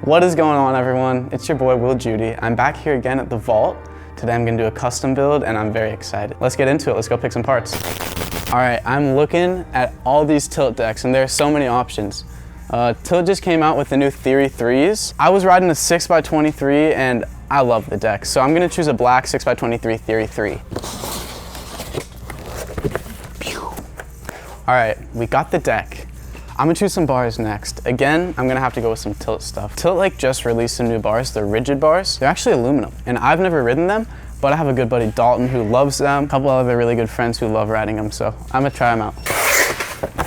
What is going on, everyone? It's your boy Will Judy. I'm back here again at the Vault. Today I'm gonna do a custom build and I'm very excited. Let's get into it. Let's go pick some parts. All right, I'm looking at all these tilt decks and there are so many options. Tilt just came out with the new Theory 3s. I was riding a 6x23 and I love the deck. So I'm gonna choose a black 6x23 Theory 3. All right, we got the deck. I'm gonna choose some bars next. Again, I'm gonna have to go with some Tilt stuff. Tilt like just released some new bars, the rigid bars. They're actually aluminum, and I've never ridden them, but I have a good buddy, Dalton, who loves them. A couple other really good friends who love riding them, so I'm gonna try them out.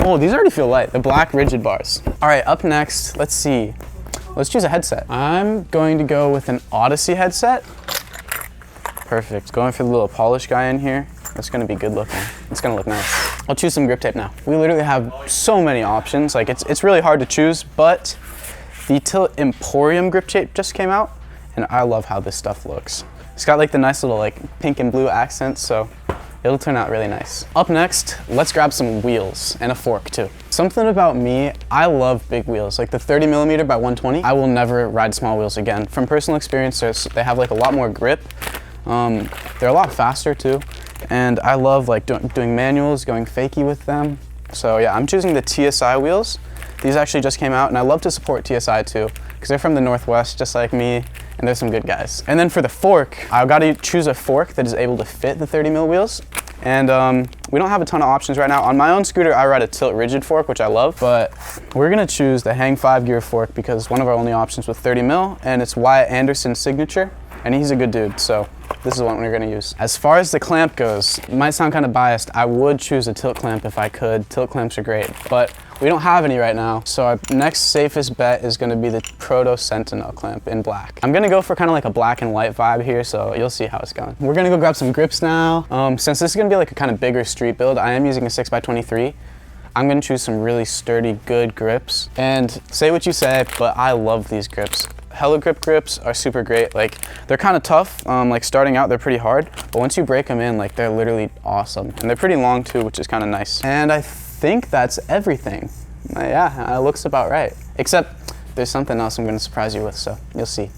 Oh, these already feel light, the black rigid bars. All right, up next, let's see. Let's choose a headset. I'm going to go with an Odyssey headset. Perfect, going for the little polish guy in here. That's gonna be good looking. It's gonna look nice. I'll choose some grip tape now. We literally have so many options. Like it's really hard to choose, but the Tilt Emporium grip tape just came out and I love how this stuff looks. It's got like the nice little like pink and blue accents, so it'll turn out really nice. Up next, let's grab some wheels and a fork too. Something about me, I love big wheels, like the 30mm by 120. I will never ride small wheels again. From personal experience, they have like a lot more grip. They're a lot faster too. And I love like doing manuals, going fakie with them. So yeah, I'm choosing the TSI wheels. These actually just came out and I love to support TSI too, because they're from the Northwest just like me and they're some good guys. And then for the fork, I've got to choose a fork that is able to fit the 30mm wheels. And we don't have a ton of options right now. On my own scooter, I ride a Tilt rigid fork, which I love, but we're gonna choose the Hang 5-gear fork because it's one of our only options with 30mm and it's Wyatt Anderson's signature. And he's a good dude, so this is what we're gonna use. As far as the clamp goes, it might sound kind of biased. I would choose a tilt clamp if I could. Tilt clamps are great, but we don't have any right now. So our next safest bet is gonna be the Proto Sentinel clamp in black. I'm gonna go for kind of like a black and white vibe here, so you'll see how it's going. We're gonna go grab some grips now. Since this is gonna be like a kind of bigger street build, I am using a 6x23. I'm gonna choose some really sturdy, good grips. And say what you say, but I love these grips. Hella Grip grips are super great. Like they're kind of tough. Like starting out, they're pretty hard, but once you break them in, like they're literally awesome. And they're pretty long too, which is kind of nice. And I think that's everything. Yeah, it looks about right. Except there's something else I'm gonna surprise you with, so you'll see.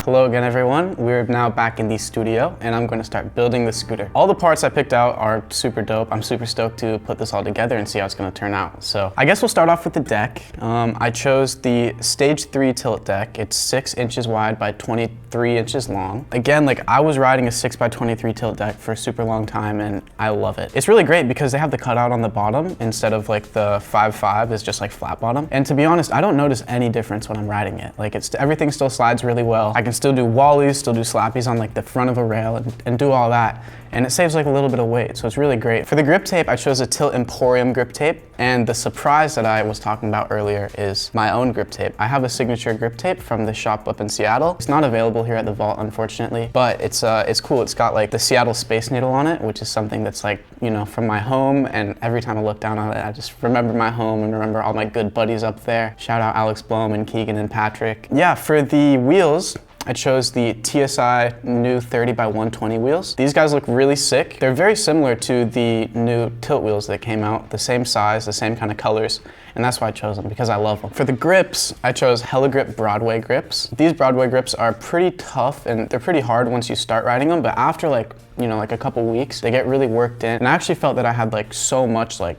Hello again, everyone. We're now back in the studio and I'm going to start building the scooter. All the parts I picked out are super dope. I'm super stoked to put this all together and see how it's going to turn out. So I guess we'll start off with the deck. I chose the Stage 3 tilt deck. It's 6 inches wide by 23 inches long. Again, like I was riding a 6x23 tilt deck for a super long time and I love it. It's really great because they have the cutout on the bottom instead of like the 5.5 is just like flat bottom. And to be honest, I don't notice any difference when I'm riding it. Like everything still slides really well. I can still do wallies, still do slappies on like the front of a rail and do all that. And it saves like a little bit of weight, so it's really great. For the grip tape, I chose a Tilt Emporium grip tape. And the surprise that I was talking about earlier is my own grip tape. I have a signature grip tape from the shop up in Seattle. It's not available here at the Vault, unfortunately, but it's cool. It's got like the Seattle Space Needle on it, which is something that's like, you know, from my home. And every time I look down on it, I just remember my home and remember all my good buddies up there. Shout out Alex Blom and Keegan and Patrick. Yeah, for the wheels, I chose the TSI new 30x120 wheels. These guys look really sick. They're very similar to the new Tilt wheels that came out, the same size, the same kind of colors, and that's why I chose them, because I love them. For the grips, I chose Hella Grip Broadway grips. These Broadway grips are pretty tough and they're pretty hard once you start riding them, but after like, you know, like a couple weeks, they get really worked in. And I actually felt that I had like so much like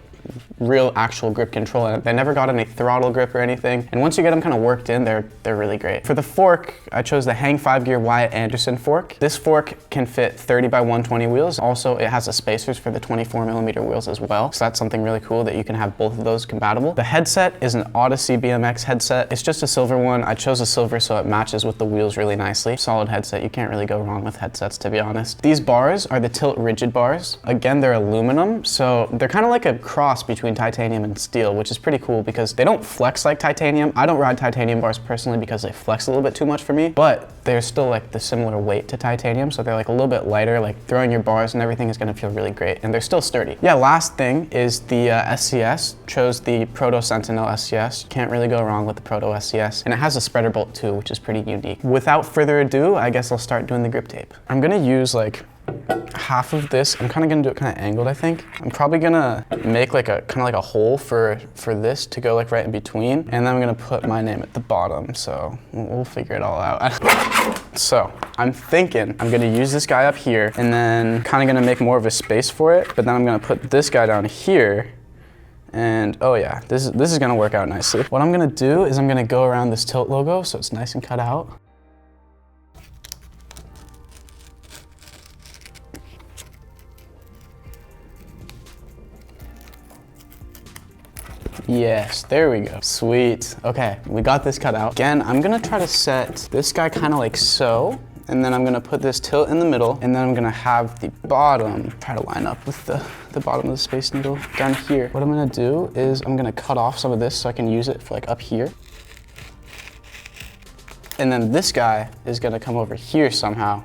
real actual grip control and they never got any throttle grip or anything. And once you get them kind of worked in, they're really great. For the fork, I chose the Hang 5-gear Wyatt Anderson fork. This fork can fit 30x120 wheels. Also, it has the spacers for the 24mm wheels as well. So that's something really cool that you can have both of those compatible. The headset is an Odyssey BMX headset. It's just a silver one. I chose a silver so it matches with the wheels really nicely. Solid headset. You can't really go wrong with headsets, to be honest. These bars are the Tilt rigid bars. Again, they're aluminum, so they're kind of like a cross between titanium and steel, which is pretty cool because they don't flex like titanium. I don't ride titanium bars personally because they flex a little bit too much for me, but they're still like the similar weight to titanium, so they're like a little bit lighter, like throwing your bars and everything is gonna feel really great, and they're still sturdy. Yeah, last thing is the SCS. Chose the Proto Sentinel SCS. Can't really go wrong with the Proto SCS, and it has a spreader bolt too, which is pretty unique. Without further ado, I guess I'll start doing the grip tape. I'm gonna use like half of this, I'm kind of gonna do it kind of angled, I think. I'm probably gonna make like a kind of like a hole for this to go like right in between, and then I'm gonna put my name at the bottom. So we'll figure it all out. So I'm thinking I'm gonna use this guy up here, and then kind of gonna make more of a space for it. But then I'm gonna put this guy down here. And oh yeah, this is gonna work out nicely. What I'm gonna do is I'm gonna go around this tilt logo so it's nice and cut out. Yes, there we go. Sweet. Okay, we got this cut out. Again, I'm gonna try to set this guy kind of like so, and then I'm gonna put this tilt in the middle, and then I'm gonna have the bottom try to line up with the bottom of the Space Needle down here. What I'm gonna do is I'm gonna cut off some of this so I can use it for like up here. And then this guy is gonna come over here somehow.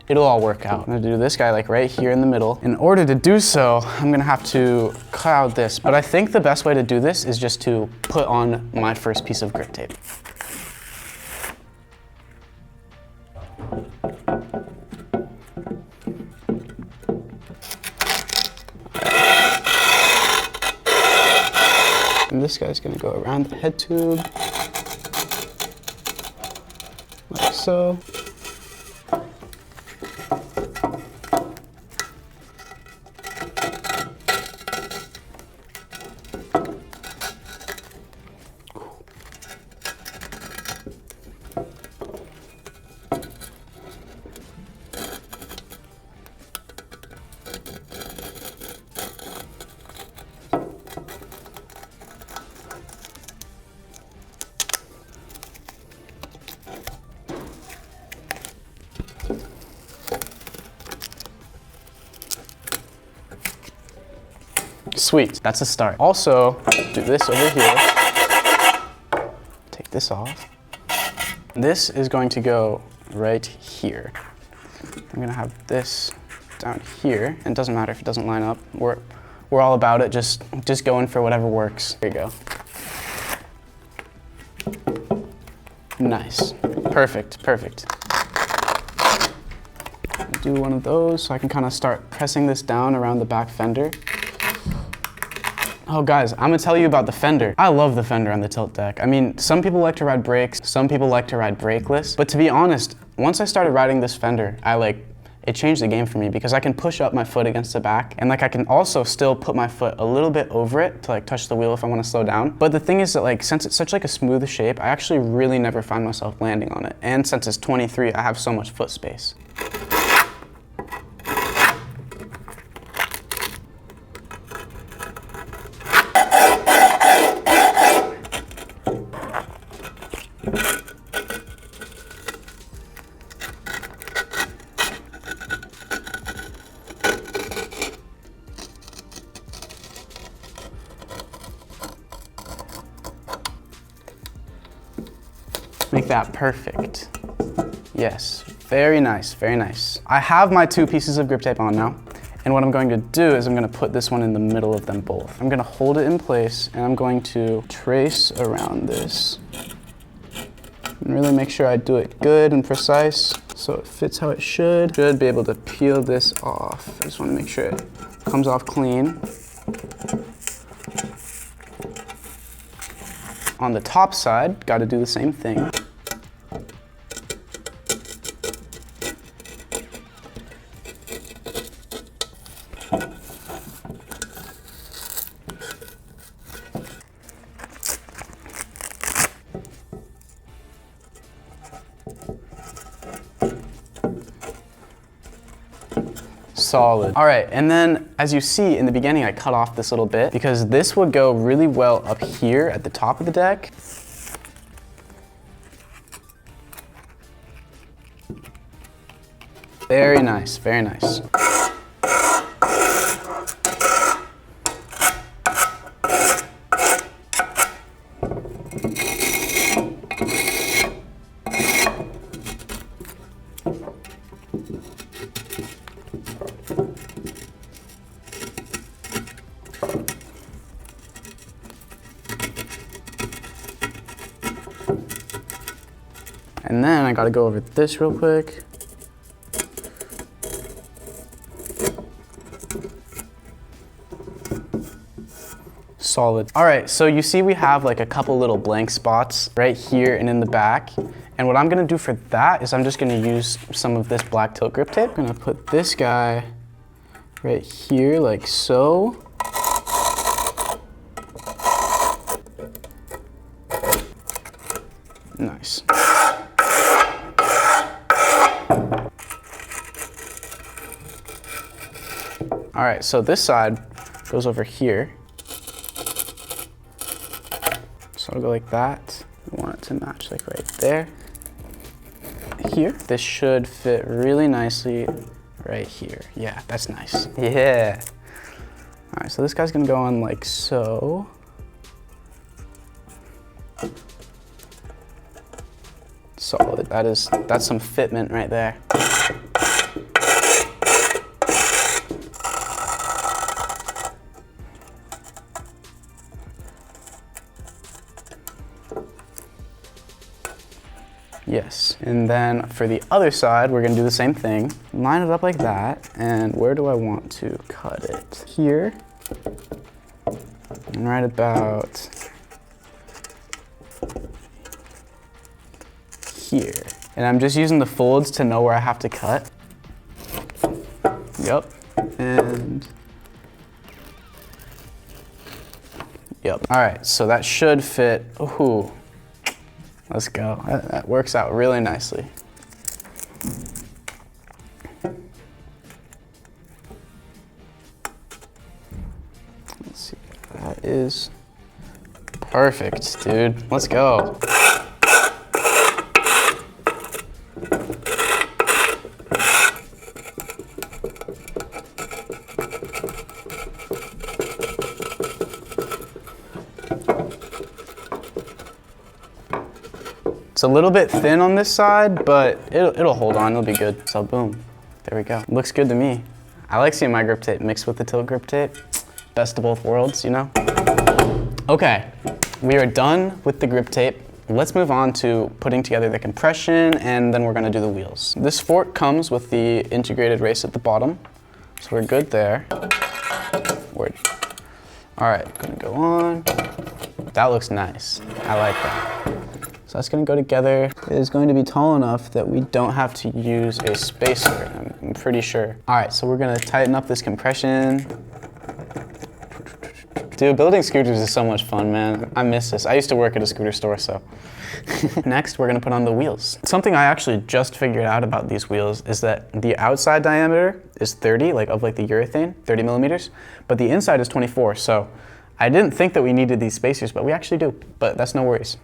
It'll all work out. I'm gonna do this guy like right here in the middle. In order to do so, I'm gonna have to cut out this, but I think the best way to do this is just to put on my first piece of grip tape. And this guy's gonna go around the head tube, like so. Sweet, that's a start. Also, do this over here. Take this off. This is going to go right here. I'm gonna have this down here, and it doesn't matter if it doesn't line up. We're all about it, just going for whatever works. There you go. Nice, perfect. Do one of those so I can kind of start pressing this down around the back fender. Oh guys, I'm gonna tell you about the fender. I love the fender on the tilt deck. I mean, some people like to ride brakes, some people like to ride brakeless, but to be honest, once I started riding this fender, it changed the game for me because I can push up my foot against the back, and like I can also still put my foot a little bit over it to like touch the wheel if I want to slow down. But the thing is that like since it's such like a smooth shape, I actually really never find myself landing on it. And since it's 23, I have so much foot space. Make that perfect. Yes, very nice, very nice. I have my two pieces of grip tape on now, and what I'm going to do is I'm going to put this one in the middle of them both. I'm going to hold it in place, and I'm going to trace around this and really make sure I do it good and precise so it fits how it should. Should be able to peel this off. I just want to make sure it comes off clean. On the top side, got to do the same thing. Solid. All right, and then as you see in the beginning, I cut off this little bit because this would go really well up here at the top of the deck. Very nice, very nice. And then I gotta go over this real quick. solid. All right, so you see we have like a couple little blank spots right here and in the back. And what I'm gonna do for that is I'm just gonna use some of this black tilt grip tape. I'm gonna put this guy right here like so. Nice. All right, so this side goes over here. So I'll go like that. I want it to match like right there. Here, this should fit really nicely right here. Yeah, that's nice. Yeah. All right, so this guy's gonna go on like so. Solid, that's some fitment right there. Yes, and then for the other side, we're gonna do the same thing. Line it up like that, and where do I want to cut it? Here, and right about here. And I'm just using the folds to know where I have to cut. Yep, and yep. All right, so that should fit. Ooh. Let's go. That works out really nicely. Let's see. That is perfect, dude. Let's go. It's a little bit thin on this side, but it'll hold on, it'll be good. So boom, there we go. Looks good to me. I like seeing my grip tape mixed with the tilt grip tape. Best of both worlds, you know? Okay, we are done with the grip tape. Let's move on to putting together the compression, and then we're gonna do the wheels. This fork comes with the integrated race at the bottom, so we're good there. Word. All right, gonna go on. That looks nice, I like that. So that's gonna go together. It is going to be tall enough that we don't have to use a spacer, I'm pretty sure. All right, so we're gonna tighten up this compression. Dude, building scooters is so much fun, man. I miss this. I used to work at a scooter store, so. Next, we're gonna put on the wheels. Something I actually just figured out about these wheels is that the outside diameter is 30, like of like the urethane, 30 millimeters, but the inside is 24, so I didn't think that we needed these spacers, but we actually do, but that's no worries.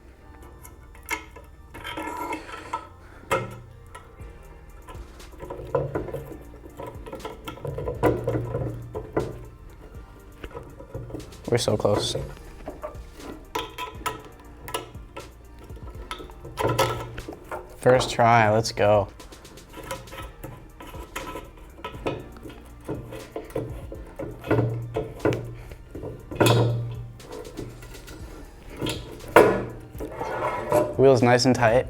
We're so close. First try, let's go. Wheel's nice and tight.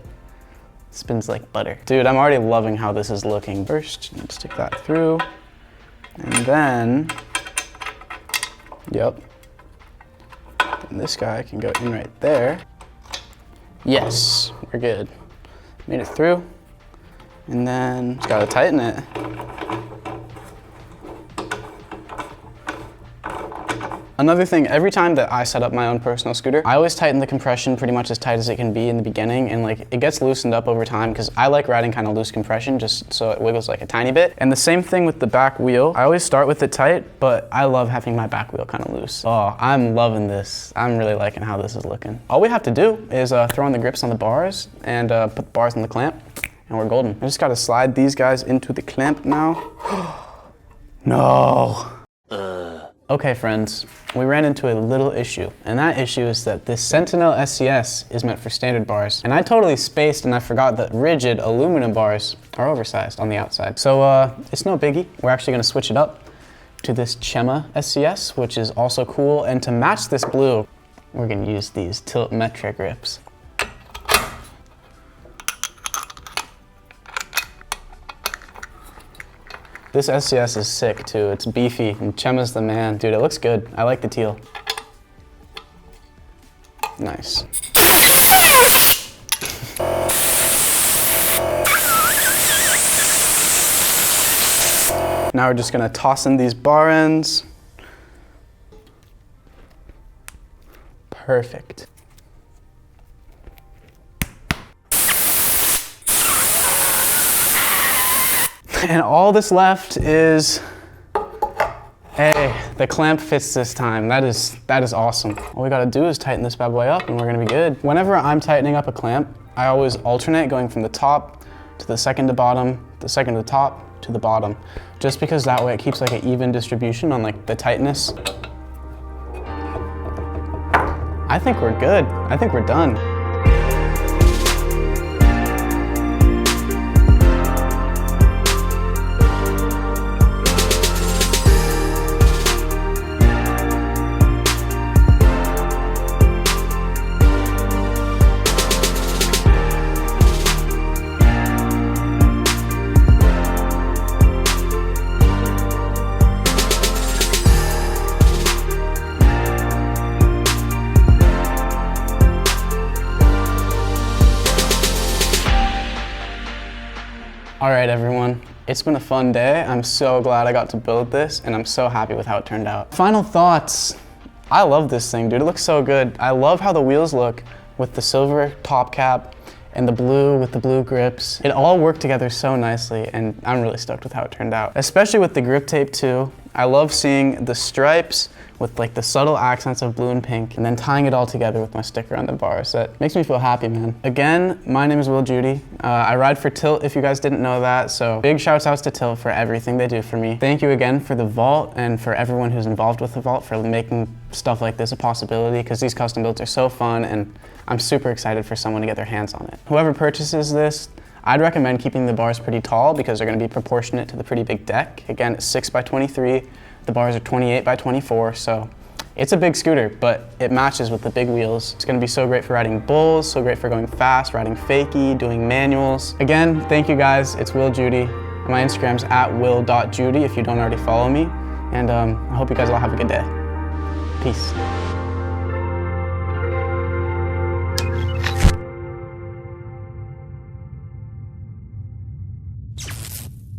Spins like butter. Dude, I'm already loving how this is looking. First, stick that through, and then, yep. And this guy can go in right there. Yes, we're good. Made it through. And then just gotta tighten it. Another thing, every time that I set up my own personal scooter, I always tighten the compression pretty much as tight as it can be in the beginning, and like it gets loosened up over time because I like riding kind of loose compression just so it wiggles like a tiny bit. And the same thing with the back wheel. I always start with it tight, but I love having my back wheel kind of loose. Oh, I'm loving this. I'm really liking how this is looking. All we have to do is throw on the grips on the bars and put the bars on the clamp, and we're golden. I just gotta slide these guys into the clamp now. No. Okay friends, we ran into a little issue, and that issue is that this Sentinel SCS is meant for standard bars, and I totally spaced and I forgot that rigid aluminum bars are oversized on the outside. So it's no biggie. We're actually gonna switch it up to this Chema SCS, which is also cool, and to match this blue, we're gonna use these tilt metric grips. This SCS is sick too. It's beefy and Chema's the man. Dude, it looks good. I like the teal. Nice. Now we're just gonna toss in these bar ends. Perfect. And all that's left is, hey, the clamp fits this time. That is awesome. All we gotta do is tighten this bad boy up and we're gonna be good. Whenever I'm tightening up a clamp, I always alternate going from the top to the second to bottom, the second to the top to the bottom, just because that way it keeps like an even distribution on like the tightness. I think we're good. I think we're done. All right, everyone, it's been a fun day. I'm so glad I got to build this and I'm so happy with how it turned out. Final thoughts. I love this thing, dude. It looks so good. I love how the wheels look with the silver top cap and the blue with the blue grips. It all worked together so nicely and I'm really stoked with how it turned out. Especially with the grip tape too. I love seeing the stripes with like the subtle accents of blue and pink and then tying it all together with my sticker on the bars. That makes me feel happy, man. Again, my name is Will Judy. I ride for Tilt if you guys didn't know that, so big shouts outs to Tilt for everything they do for me. Thank you again for the Vault and for everyone who's involved with the Vault for making stuff like this a possibility, because these custom builds are so fun and I'm super excited for someone to get their hands on it. Whoever purchases this, I'd recommend keeping the bars pretty tall because they're going to be proportionate to the pretty big deck. Again, it's 6 by 23. The bars are 28 by 24, so it's a big scooter, but it matches with the big wheels. It's going to be so great for riding bulls, so great for going fast, riding fakie, doing manuals. Again, thank you guys. It's Will Judy. My Instagram's @will.judy if you don't already follow me. And I hope you guys all have a good day. Peace.